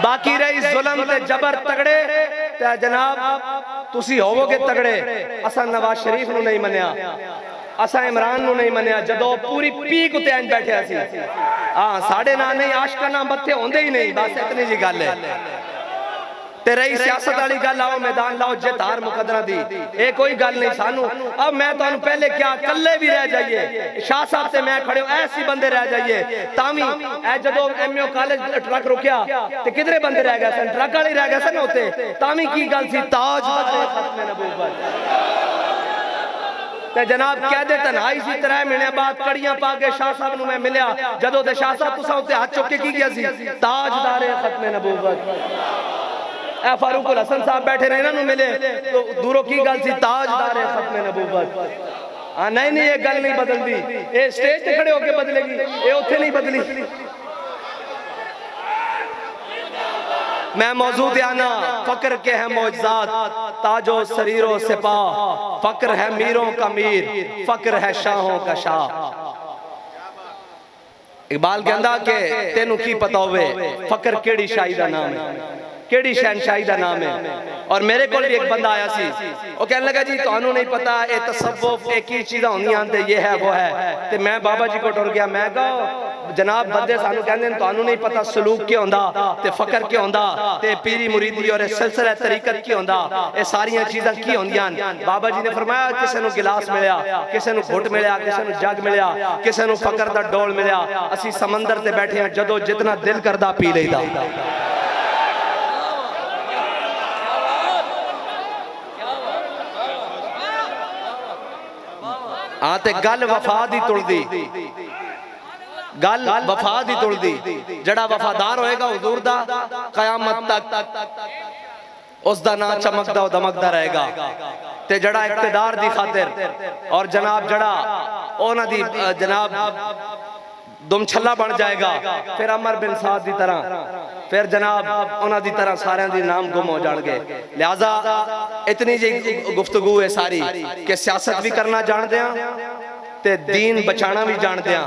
बाकी रही जुल्म ते जबर तगड़े ते जनाब तुसी होवोगे तगड़े। असा नवाज शरीफ नूं नहीं मन्या, असा इमरान नूं नहीं मन्या जदों पूरी पीक उत्ते इंज बैठे सी। हाँ साढ़े नाल नहीं आशका नाल बत्थे होंदे ही नहीं, बस इतनी जी गल है। ते रही सियासत वाली गल, आओ मैदान लाओ जित हार मुकदरा दी, ये कोई गल नहीं सानू। अब मैं तुहानू पहले क्या कल्ले भी रह जाइए, शाह साहब से मैं खड़े ऐसे बंदे रह जाइए तावी ए जदों एमओ कॉलेज ट्रक रुकिया ते किधरे बंदे रह गए सन, ट्रक वाले रह गए सन उत्ते, तावी की गल सी ताजदार खत्म नबूवत। ते जनाब कहदे तन्हाई सी 3 महीने बाद कड़ियां पा के शाह साहब नूं मैं मिलिया, जदों ते शाह साहब तुसां उत्ते हाथ चुक के की गया सी ताजदार खत्म नबूवत। फारूक हसन साहब बैठे ने, इन्होंने मिले तो दूरों की गल सी ताजदार खत्म नबूवत। हाँ नहीं नहीं ये गल नहीं बदलती, ये स्टेज पे खड़े होके बदलेगी, ये उत्थे नहीं बदली। मैं मौजूद आना फक्र के है मौजजात ताजो शरीरों से पा, फक्र है मीरों का मीर, फक्र है शाहों का शाह। इकबाल कहंदा के तेनू की पता होवे फक्र केड़ी शाही दा नाम है, केड़ी शहनशाही दा नाम है। और मेरे को भी एक बंदा आया सी, वो कहने लगा जी तुहानू नहीं पता ये तसव्वुफ एक ही चीज़ होंदियां ते ये है वो है। ते मैं बाबा जी को टुर गया, मैं कहा जनाब बंदे सानू कहंदे ने तुहानू नहीं पता सलूक क्या होंदा ते फकर क्या होंदा ते पीरी मुरीदी और सिलसिला तरीकत क्या होंदा, ये सारियां चीज़ां की होंदियां। बाबा जी ने फरमाया किसे नू गिलास मिलया, किसे नू घुट मिलया, किसे नू जग मिलया, किसे नू फकर दा डोल मिलया, असी समंदर ते बैठे हैं जदों जितना दिल करदा पी लईदा। हाँ ते गल वफा दी तुलदी, गल वफा दी तुलदी, जड़ा वफादार होएगा हुजूर दा कयामत तक उसदा ना चमकदा दमकदा रहेगा। ते जड़ा इक्तदार दी खातिर और जनाब जड़ा ओना दी जनाब दुम छल्ला बन जाएगा, फिर अमर बिन साद दी तरह, फिर जनाब उन्हां दी तरह सारे दी नाम गुम हो जाएंगे। लिहाजा इतनी जी गुफ्तगू है सारी कि सियासत भी करना जानते हैं ते दीन बचाना भी जानते हैं।